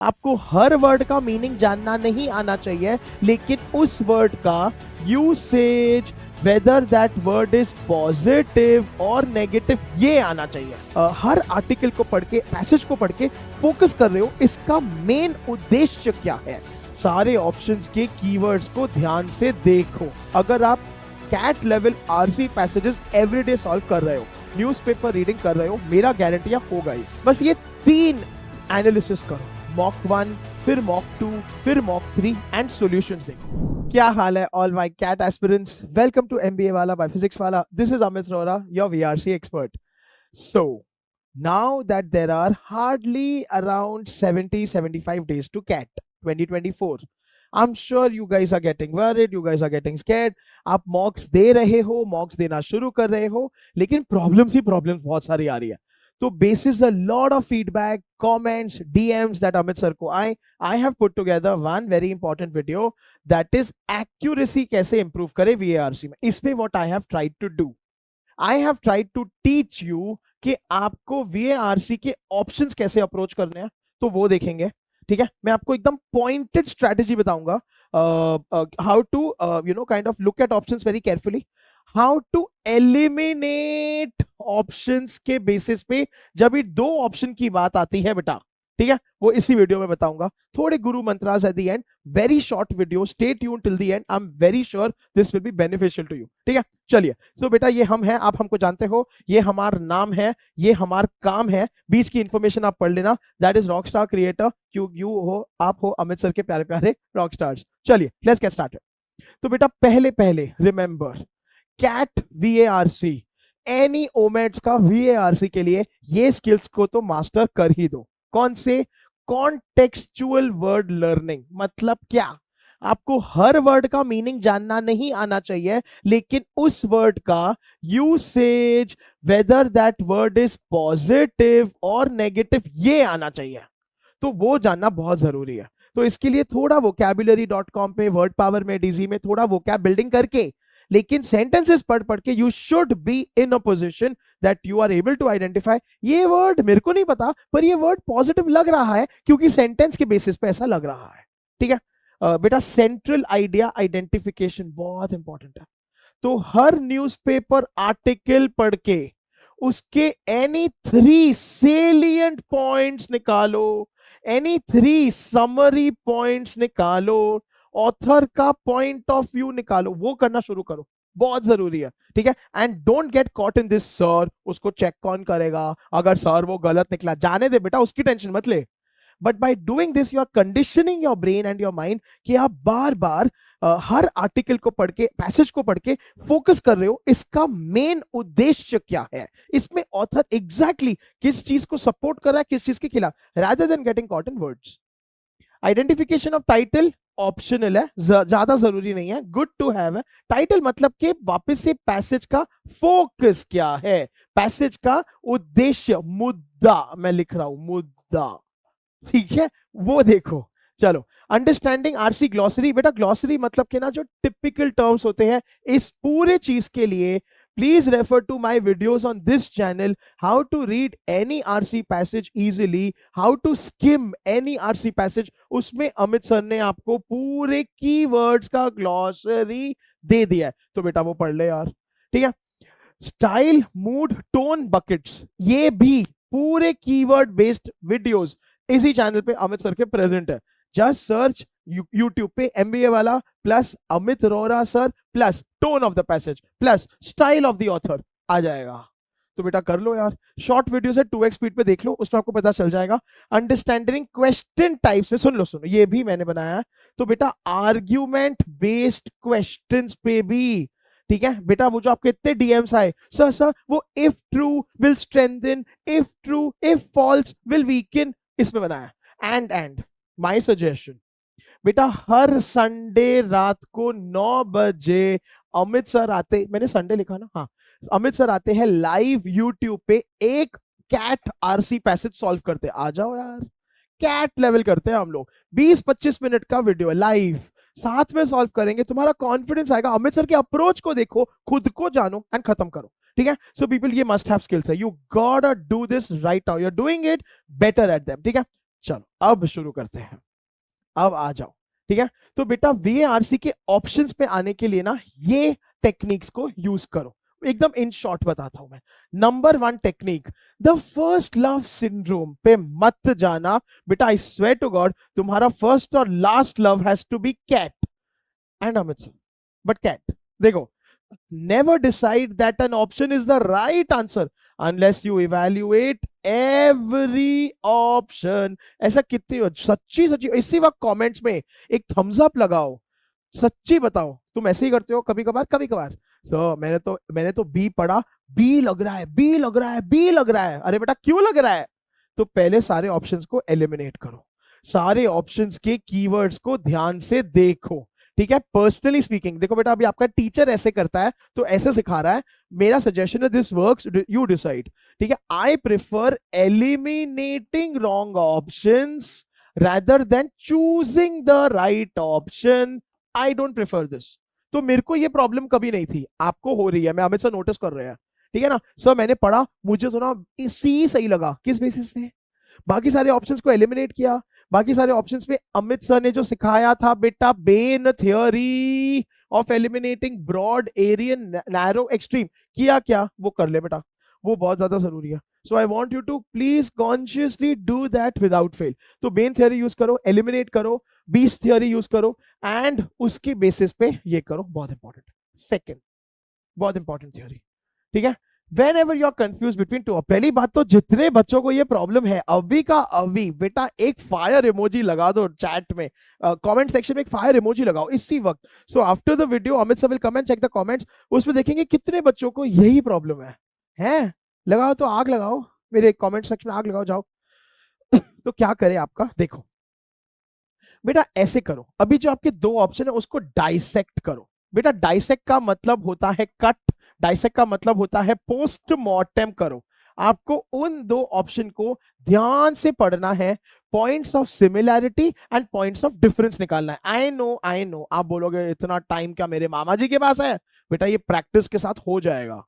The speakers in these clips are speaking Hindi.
आपको हर वर्ड का मीनिंग जानना नहीं आना चाहिए, लेकिन उस वर्ड का usage, whether that word is positive और नेगेटिव, ये आना चाहिए। हर आर्टिकल को पढ़ के, पैसेज को पढ़ के फोकस कर रहे हो, इसका मेन उद्देश्य क्या है। सारे ऑप्शंस के कीवर्ड्स को ध्यान से देखो। अगर आप CAT level RC passages everyday solve कर रहे हो, न्यूज़पेपर रीडिंग कर रहे हो, मेरा गारंटी होगा ही। बस ये 3 एनालिसिस करो, मॉक 1, फिर मॉक 2, फिर मॉक 3 एंड सॉल्यूशंस देखो। क्या हाल है all my CAT aspirants, welcome to MBA वाला बाय फिजिक्स वाला। This is Amit Arora, your VRC expert. So now that there are hardly around 70-75 days to CAT 2024, I'm sure you guys are getting worried, you guys are getting scared. आप मॉक्स दे रहे हो, मॉक्स देना शुरू कर रहे हो, लेकिन प्रॉब्लम्स ही प्रॉब्लम्स बहुत सारी आ रही है। तो basis a lot of feedback, comments, DMs that Amit sir को आए, I have put together one very important video that is accuracy कैसे improve करे VARC में। इसमें what I have tried to do, I have tried to teach you कि आपको VARC के ऑप्शंस कैसे अप्रोच करने हैं, तो वो देखेंगे। ठीक है, मैं आपको एकदम पॉइंटेड स्ट्रैटेजी बताऊंगा, how to kind of look at options very carefully, how to eliminate options के बेसिस पे जब भी 2 ऑप्शन की बात आती है बेटा। ठीक है, वो इसी वीडियो में बताऊंगा। थोड़े guru mantras at the end, very short video, stay tune till the end, I am very sure this will be beneficial to you. ठीक है, चलिए। सो बेटा ये हम हैं, आप हमको जानते हो, ये हमारा नाम है, ये हमारा काम है। बीच की इंफॉर्मेशन आप पढ़ लेना, that is rock star creator. You हो, आप हो अमित सर के प्यारे प्यारे रॉक स्टार्स। चलिए लेट्स गेट स्टार्टेड। तो बेटा पहले पहले रिमेंबर, कैट VARC, एनी ओमेट्स का VARC के लिए ये स्किल्स को तो मास्टर कर ही दो। कौन से? Contextual word learning. मतलब क्या? आपको हर वर्ड का मीनिंग जानना नहीं आना चाहिए, लेकिन उस वर्ड का usage, whether that word is positive और नेगेटिव, ये आना चाहिए। तो वो जानना बहुत जरूरी है। तो इसके लिए थोड़ा vocabulary.com पे, वर्ड पावर में, डीजी में थोड़ा vocab बिल्डिंग करके, लेकिन सेंटेंसेस पढ़ पढ़ के, you should be in a position that you are able to identify, ये वर्ड मेरे को नहीं पता पर ये वर्ड पॉजिटिव लग रहा है क्योंकि सेंटेंस के बेसिस पे ऐसा लग रहा है। ठीक है, बेटा सेंट्रल आइडिया आइडेंटिफिकेशन बहुत इंपॉर्टेंट है। तो हर न्यूज़पेपर आर्टिकल पढ़ के उसके एनी 3 सेलिएंट पॉइंट्स निकालो, एनी 3 समरी पॉइंट्स निकालो, ऑथर का पॉइंट ऑफ व्यू निकालो, वो करना शुरू करो, बहुत जरूरी है। ठीक है, and don't get caught in this sir उसको चेक कौन करेगा, अगर सर वो गलत निकला जाने दे बेटा, उसकी टेंशन मत ले। But by doing this you are conditioning your brain and your mind कि आप बार बार हर आर्टिकल को पढ़ के, पैसेज को पढ़ के फोकस कर रहे हो, इसका मेन उद्देश्य क्या है, इसमें ऑथर एग्जैक्टली किस चीज को सपोर्ट कर रहा है, किस चीज के खिलाफ, rather than getting caught in words. Identification of title optional है, ज्यादा जरूरी नहीं है, गुड टू हैव है। टाइटल मतलब कि वापस से पैसेज का फोकस क्या है, पैसेज का उद्देश्य, मुद्दा मैं लिख रहा हूं, मुद्दा। ठीक है, वो देखो। चलो, अंडरस्टैंडिंग आरसी ग्लॉसरी। बेटा ग्लॉसरी मतलब कि ना जो टिपिकल टर्म्स होते हैं इस पूरे चीज के लिए, please refer to my videos on this channel, how to read any RC passage easily, how to skim any RC passage. उसमें अमित सर ने आपको पूरे कीवर्ड्स का ग्लॉसरी दे दिया है, तो बेटा वो पढ़ ले यार। ठीक है, स्टाइल, मूड, टोन, बकेट्स, ये भी पूरे कीवर्ड बेस्ड वीडियोस इसी चैनल पे अमित सर के प्रेजेंट है। जस्ट सर्च यूट्यूब पे एमबीए वाला plus Amit Arora sir plus tone of the passage plus style of the author, आ जाएगा। तो बेटा कर लो यार, शॉर्ट वीडियो से 2x स्पीड पे देख लो, उसमें आपको पता चल जाएगा। अंडरस्टैंडिंग क्वेश्चन टाइप्स में, सुन लो सुनो, ये भी मैंने बनाया है। तो बेटा आर्ग्यूमेंट बेस्ड क्वेश्चंस पे भी, ठीक है बेटा, वो जो आपके इतने डीएम्स आए, सर सर वो if true will strengthen, if true, if false will weaken, इसमें बनाया। एंड माय सजेशन, बेटा हर संडे रात को 9 बजे अमित सर आते, मैंने संडे लिखा ना, हाँ, अमित सर आते हैं लाइव यूट्यूब पे, एक कैट आरसी पैसेज सॉल्व करते। आ जाओ यार, कैट लेवल करते हैं हम लोग, 20-25 मिनट का वीडियो लाइव, साथ में सॉल्व करेंगे, तुम्हारा कॉन्फिडेंस आएगा। अमित सर के अप्रोच को देखो, खुद को जानो एंड खत्म करो। ठीक है, सो पीपल, ये मस्ट हैव स्किल्स है, you got do this right now, you are doing it better at them. ठीक है, चलो अब शुरू करते हैं, अब आ जाओ। ठीक है, तो बेटा VARC के ऑप्शंस पे आने के लिए ना ये टेक्निक्स को यूज करो। एकदम इन शॉर्ट बताता हूं मैं। Number 1 technique, the first love syndrome पे मत जाना बेटा। आई स्वेयर टू गॉड तुम्हारा फर्स्ट और last love has to be CAT and Amit sir, but CAT. देखो, never decide that an option is the right answer unless you evaluate every option। ऐसा कितनी सच्ची सच्ची इसी वक्त कमेंट्स में एक थम्स अप लगाओ, सच्ची बताओ तुम ऐसे ही करते हो कभी कभार? कभी कभार सो मैंने तो बी पढ़ा, बी लग रहा है, बी लग रहा है, बी लग रहा है। अरे बेटा क्यों लग रहा है? तो पहले सारे ऑप्शंस को एलिमिनेट करो, सारे ऑप्शंस के कीवर्ड्स को ध्यान से देखो। ठीक है, पर्सनली स्पीकिंग देखो बेटा, अभी आपका टीचर ऐसे करता है तो ऐसे सिखा रहा है, मेरा सजेशन है दिस वर्क्स, यू डिसाइड। ठीक है, I prefer eliminating wrong options rather than choosing the right option। I don't prefer this। तो मेरे को ये प्रॉब्लम कभी नहीं थी, आपको हो रही है, मैं अमित सर नोटिस कर रहे हैं। ठीक है ना सर, मैंने पढ़ा, मुझे तो ना इसी सही लगा, किस बेसिस पे? बाकी सारे ऑप्शंस को एलिमिनेट किया, बाकी सारे ऑप्शंस पे अमित सर ने जो सिखाया था बेटा, ben theory of eliminating broad area and narrow extreme, किया क्या? वो कर ले बेटा, वो बहुत ज्यादा जरूरी है। So I want you to please consciously do that without fail. तो बेन थ्योरी यूज करो, एलिमिनेट करो, बीस थ्योरी यूज करो एंड उसके बेसिस पे ये करो, बहुत इंपॉर्टेंट। सेकेंड बहुत इंपॉर्टेंट थ्योरी। ठीक है, Whenever you are confused between two, पहली बात तो जितने बच्चों को ये प्रॉब्लम है, अभी का अभी बेटा एक फायर इमोजी लगा दो चैट में, कमेंट सेक्शन में एक फायर इमोजी लगाओ इसी वक्त। So after the video Amit sir will come and check the comments, उसमें देखेंगे कितने बच्चों को यही प्रॉब्लम है? लगाओ तो आग लगाओ, मेरे कमेंट सेक्शन में आग लगाओ जाओ। तो क्या करे आपका, देखो बेटा ऐसे करो, अभी जो आपके दो ऑप्शन है उसको डाइसेक्ट करो। बेटा डाइसेक्ट का मतलब होता है कट, डाइसेक्ट का मतलब होता है पोस्टमार्टम करो। आपको उन दो ऑप्शन को ध्यान से पढ़ना है, points of similarity and points of difference निकालना है। आई नो आप बोलोगे इतना टाइम क्या मेरे मामा जी के पास है? बेटा ये प्रैक्टिस के साथ हो जाएगा।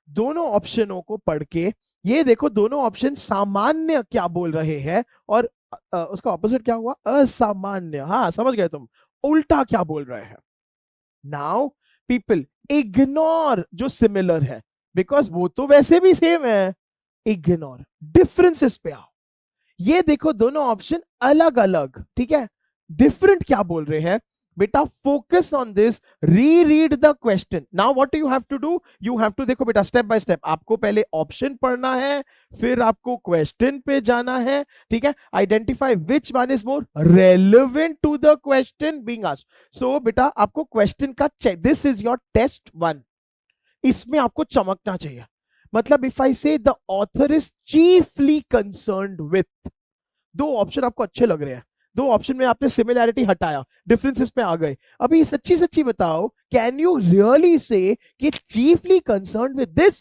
दोनों ऑप्शनों को पढ़ के ये देखो दोनों ऑप्शन सामान्य क्या बोल रहे हैं और उसका ऑपोजिट क्या हुआ, असामान्य। हाँ समझ गए तुम, उल्टा क्या बोल रहे हैं। नाउ पीपल इग्नोर जो सिमिलर है, बिकॉज वो तो वैसे भी सेम है। इग्नोर, डिफरेंसेस पे आओ। ये देखो दोनों ऑप्शन अलग अलग, ठीक है, डिफरेंट क्या बोल रहे हैं बेटा, focus on this, reread the question. Now what you have to do, you have to देखो बेटा स्टेप बाय स्टेप, आपको पहले ऑप्शन पढ़ना है, फिर आपको क्वेश्चन पे जाना है। ठीक है, identify which one is more relevant to the question being asked. So बेटा आपको क्वेश्चन का check, this is your test 1, इसमें आपको चमकना चाहिए। मतलब if I say the author is chiefly concerned with, दो ऑप्शन आपको अच्छे लग रहे हैं, दो ऑप्शन में आपने सिमिलैरिटी हटाया, डिफरेंसेस पे आ गए। अभी सच्ची सच्ची बताओ, कैन यू रियली से कि चीफली कंसर्न्ड विद दिस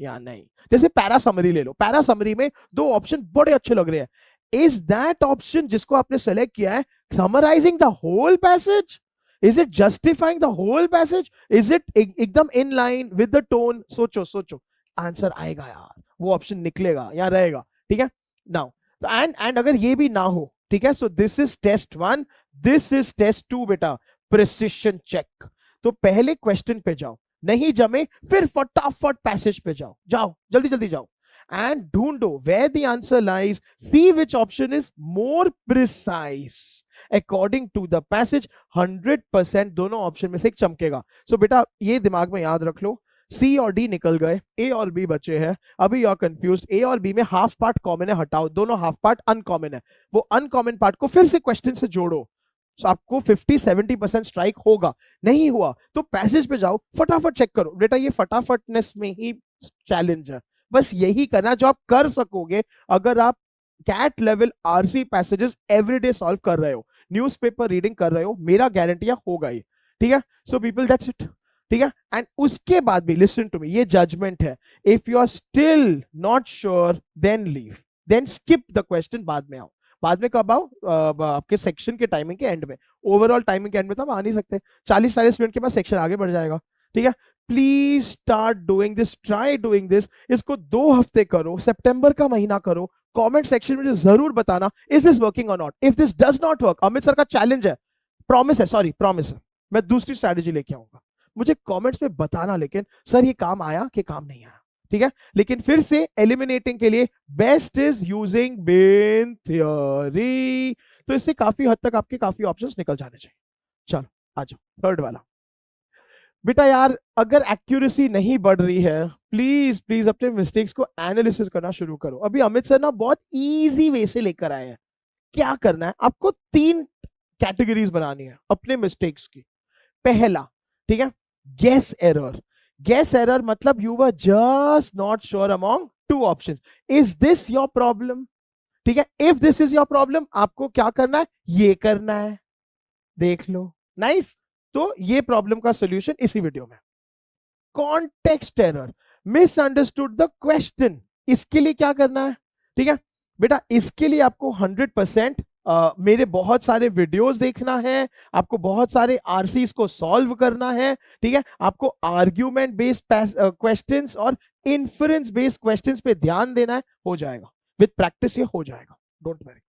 या नहीं? जैसे पैरा समरी ले लो, पैरा समरी में दो ऑप्शन बड़े अच्छे लग रहे हैं, इज दैट ऑप्शन जिसको आपने सेलेक्ट किया है summarising the whole passage? Is it justifying the whole passage? Is it एकदम in line with the tone? सोचो आंसर आएगा यार, वो ऑप्शन निकलेगा या रहेगा। ठीक है, नाउ एंड अगर ये भी ना हो, ठीक है, so this is test 1, this is test 2 बेटा, प्रिसिशन चेक। तो पहले क्वेश्चन पे जाओ, नहीं जमे फिर फटाफट पैसेज पे जाओ, जल्दी जल्दी जाओ एंड ढूंढो where the answer lies, see which option is more precise according to the passage। 100% दोनों ऑप्शन में से एक चमकेगा। सो बेटा ये दिमाग में याद रख लो, सी और डी निकल गए, ए और बी बचे हैं। अभी यू आर कंफ्यूज्ड, ए और बी में हाफ पार्ट कॉमन है, हटाओ, दोनों हाफ पार्ट अनकॉमन है, वो अनकॉमन पार्ट को फिर से क्वेश्चन से जोड़ो। तो आपको 50-70% स्ट्राइक होगा, नहीं हुआ तो पैसेज पे जाओ, फटाफट चेक करो। बेटा ये फटाफटनेस में ही चैलेंज है, बस यही करना जो आप कर सकोगे अगर आप CAT level RC passages everyday solve कर रहे हो, न्यूज़पेपर रीडिंग कर रहे हो, मेरा गारंटी होगा ये। ठीक है, सो पीपल दैट्स इट। ठीक है, एंड उसके बाद भी लिसन टू मी, ये जजमेंट है, if you are still not sure then leave, then skip the question, बाद में आओ। बाद में कब आओ? आपके सेक्शन के टाइमिंग के एंड में, ओवरऑल टाइमिंग के एंड में तो हम आ नहीं सकते, 40-40 मिनट के बाद सेक्शन आगे बढ़ जाएगा। ठीक है, please start doing this, try doing this, इसको 2 हफ्ते करो, सितंबर का महीना करो, कमेंट सेक्शन में जो जरूर बताना, इज दिस वर्किंग और not. If this does not work, Amit sir का चैलेंज है, प्रॉमिस है, सॉरी प्रॉमिस है, मैं दूसरी स्ट्रैटेजी लेके आऊंगा। मुझे कमेंट्स में बताना लेकिन सर ये काम आया कि काम नहीं आया, ठीक है। लेकिन फिर से एलिमिनेटिंग के लिए best is using Ben theory, तो इससे काफी हद तक आपके काफी ऑप्शंस निकल जाने चाहिए। चलो आ जाओ थर्ड वाला। बेटा यार अगर एक्यूरेसी नहीं बढ़ रही है, प्लीज प्लीज अपने मिस्टेक्स को एनालिसिस करना शुरू करो। अभी अमित सर ना बहुत इजी वे से लेकर आए हैं। क्या करना है आपको, 3 कैटेगरीज बनानी है अपने मिस्टेक्स की। पहला, ठीक है, गेस एरर। गेस एरर मतलब you were just not sure among 2 options. Is this your problem, ठीक है। If this is your problem, आपको क्या करना है, ये करना है, देख लो, नाइस। तो ये प्रॉब्लम का सॉल्यूशन इसी वीडियो में। Context error, misunderstood the question, इसके लिए क्या करना है, ठीक है बेटा, इसके लिए आपको 100% मेरे बहुत सारे वीडियोस देखना है, आपको बहुत सारे आरसीज को सॉल्व करना है, ठीक है। आपको आर्ग्यूमेंट बेस्ड क्वेश्चंस और इन्फरेंस बेस्ड क्वेश्चंस पे ध्यान देना है, हो जाएगा विद प्रैक्टिस, ये हो जाएगा, डोंट वरी।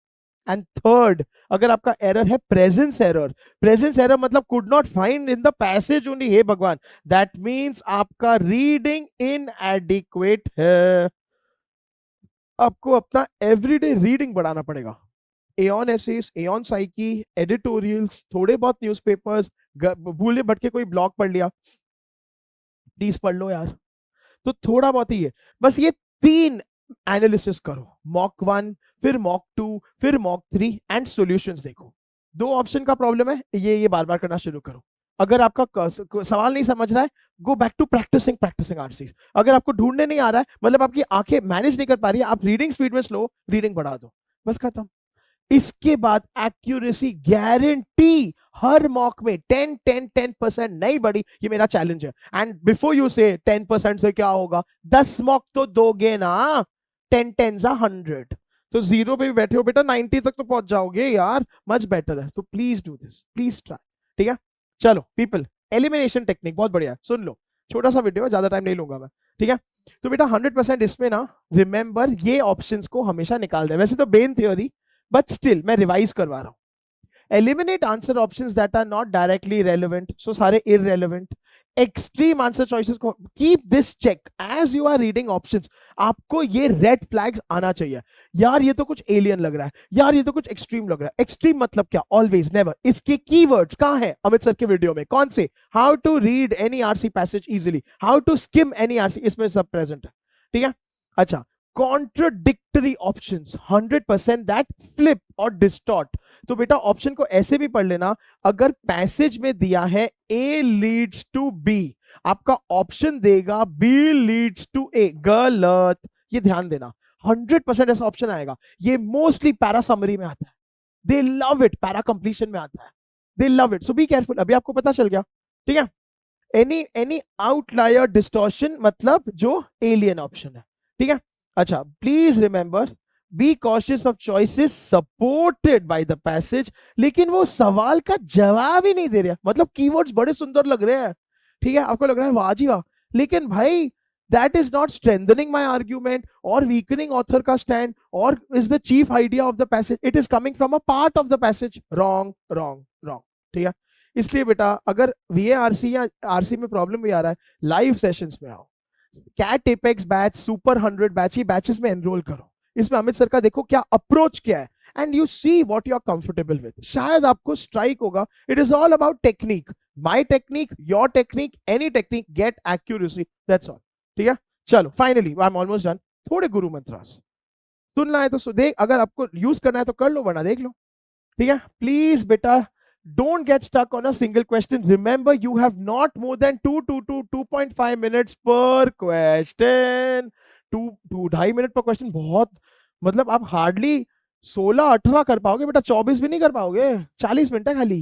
एंड थर्ड, अगर आपका एरर है प्रेजेंस एरर, प्रेजेंस एरर मतलब could not find in the passage only, हे भगवान, दैट मींस आपका रीडिंग इनएडिक्वेट है। आपको अपना एवरीडे रीडिंग बढ़ाना पड़ेगा। Aeon essays, Aeon Psyche, editorials, थोड़े बहुत न्यूज़पेपर्स, भूले भटके कोई ब्लॉग पढ़ लिया, प्लीज पढ़ लो यार। तो थोड़ा बहुत ही है, बस ये 3 एनालिसिस करो, मॉक 1, फिर मॉक 2, फिर मॉक 3 एंड सॉल्यूशंस देखो। 2 ऑप्शन का प्रॉब्लम है, ये बार बार करना शुरू करो। अगर आपका सवाल नहीं समझ रहा है, go back to practicing RCs. अगर आपको ढूंढने नहीं आ रहा है, मतलब आपकी आंखें मैनेज नहीं कर पा रही है, आप रीडिंग स्पीड में स्लो, रीडिंग बढ़ा दो, बस खत्म। इसके बाद एक्यूरेसी गारंटी, हर मॉक में 10% नहीं बढ़ी, ये मेरा चैलेंज है। एंड बिफोर यू से 10% से क्या होगा, 10 मॉक तो दोगे ना, 10 10 100, तो 0 पे भी बैठे हो बेटा, 90 तक तो पहुंच जाओगे यार, मच बेटर है। तो please do this, please try, ठीक है। चलो पीपल, एलिमिनेशन टेक्निक बहुत बढ़िया है, सुन लो, छोटा सा वीडियो है, ज्यादा टाइम नहीं लूंगा मैं, ठीक है। तो बेटा 100% इसमें ना, रिमेंबर ये ऑप्शंस को हमेशा निकाल दे। वैसे तो बेन थ्योरी, but still मैं रिवाइज करवा रहा हूं। Eliminate answer options that are not directly relevant, so सारे irrelevant. Extreme answer choices को keep this check as you are reading options. आपको ये red flags आना चाहिए, यार ये तो कुछ alien लग रहा है, यार ये तो कुछ extreme लग रहा है। Extreme मतलब क्या, always, never। इसके keywords कहाँ हैं अमित सर के वीडियो में, कौन से, how to read any RC passage easily, how to skim any RC, इसमें सब present है, ठीक है। अच्छा, कॉन्ट्रोडिक्टरी ऑप्शंस, 100% दैट फ्लिप और डिस्टॉर्ट। तो बेटा ऑप्शन को ऐसे भी पढ़ लेना, अगर पैसेज में दिया है ए लीड्स टू बी, आपका ऑप्शन देगा बी लीड्स टू ए, गलत, ये ध्यान देना। 100% ऐसा ऑप्शन आएगा, ये मोस्टली पैरा समरी में आता है, दे लव इट, पैरा कंप्लीशन में आता है, दे love it, so be careful. अभी आपको पता चल गया, ठीक है। एनी आउटलायर डिस्टॉर्शन मतलब जो एलियन ऑप्शन है, ठीक है। अच्छा, please remember, be cautious of choices supported by the passage. लेकिन वो सवाल का जवाब ही नहीं दे रहा, मतलब कीवर्ड्स बड़े सुंदर लग रहे हैं, ठीक है, आपको लग रहा है वाह जी वाह, लेकिन भाई that is not strengthening my argument और वीकनिंग ऑथर का स्टैंड और is the chief idea of the passage, it is coming from a part of the passage. Wrong wrong wrong, ठीक है। इसलिए बेटा अगर वीएआरसी या आरसी में प्रॉब्लम भी आ रहा है, लाइव सेशंस में आओ, CAT apex batch, super 100 batch, ये बैचेस में एनरोल करो। इसमें अमित सर का देखो क्या अप्रोच क्या है, and you see what you are comfortable with, शायद आपको स्ट्राइक होगा। It is all about technique, my technique, your technique, any technique, get accuracy, that's all, ठीक है। चलो finally I am almost done. थोड़े गुरु मंत्रास सुनना है तो देख, अगर आपको यूज करना है तो कर लो, वरना देख लो, ठीक है। प्लीज बेटा don't get stuck on a single question. Remember, you have not more than 2.5 minutes per question. 2.5 minute पर क्वेश्चन, बहुत, मतलब आप हार्डली 16-18 कर पाओगे बेटा, 24 भी नहीं कर पाओगे, 40 मिनट है खाली।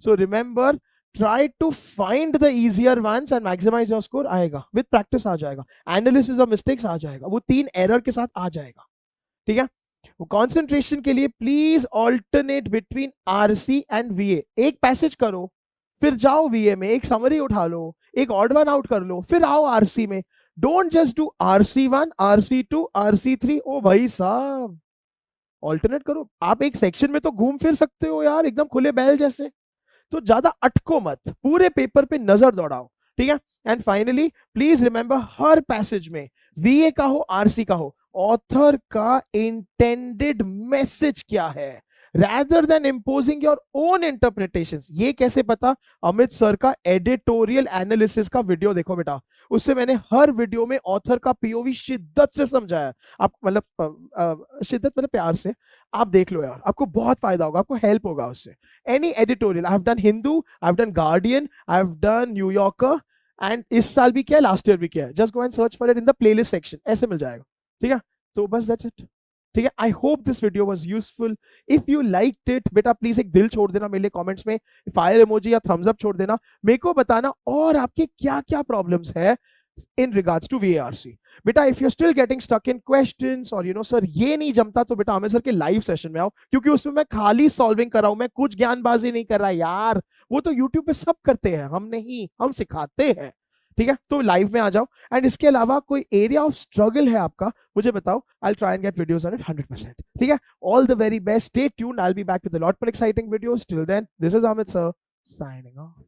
So remember, try to find the easier ones and maximise your score. आएगा विद प्रैक्टिस, आ जाएगा, एनालिसिस ऑफ मिस्टेक्स आ जाएगा, वो 3 एरर के साथ आ जाएगा, ठीक है। कंसंट्रेशन के लिए please alternate between RC and वीए। एक पैसेज करो, फिर जाओ वीए में, एक समरी उठा लो, एक ऑड वन आउट कर लो, फिर आओ आरसी में। Don't just do RC1, RC2, RC3। ओ भाई साहब, ऑल्टरनेट करो। आप एक सेक्शन में तो घूम फिर सकते हो यार, एकदम खुले बैल जैसे। तो ज्यादा अटको मत, पूरे पेपर पे नजर दौड़ाओ, ठीक है। And finally please remember, her passage में VA का हो RC का हो, ऑथर का इंटेंडेड मैसेज क्या है, rather than imposing your own interpretations। ये कैसे पता? अमित सर का एडिटोरियल एनालिसिस का वीडियो देखो बेटा, उससे मैंने हर वीडियो में ऑथर का POV शिद्दत से समझाया। आप मतलब शिद्दत मतलब प्यार से, आप देख लो यार, आपको बहुत फायदा होगा, आपको हेल्प होगा उससे। Any editorial, I have done Hindu, I have done guardian, I have done New Yorker, and इस साल भी किया है, लास्ट ईयर भी किया है। Just go and search for it in the playlist section, ऐसे मिल जाएगा, ठीक है। तो बस दैट्स इट, ठीक है। I hope this video was useful. If you liked it, बेटा प्लीज एक दिल छोड़ देना मेरे लिए कमेंट्स में, फायर इमोजी या थम्स अप छोड़ देना। मेरे को बताना और आपके क्या क्या प्रॉब्लम्स है in regards to VARC। बेटा if you still getting stuck in questions और सर ये नहीं जमता, तो बेटा हमें सर के लाइव सेशन में आओ, क्योंकि उसमें मैं खाली सॉल्विंग कर रहा हूं, मैं कुछ ज्ञानबाजी नहीं कर रहा यार। वो तो यूट्यूब पे सब करते हैं, हम नहीं, हम सिखाते हैं, ठीक है। तो लाइव में आ जाओ। एंड इसके अलावा कोई एरिया ऑफ स्ट्रगल है आपका, मुझे बताओ, I try and get videos on it 100%, ठीक है। All the very best, stay tuned, I will be back with a lot more exciting videos. Till then, this is Amit sir, signing of.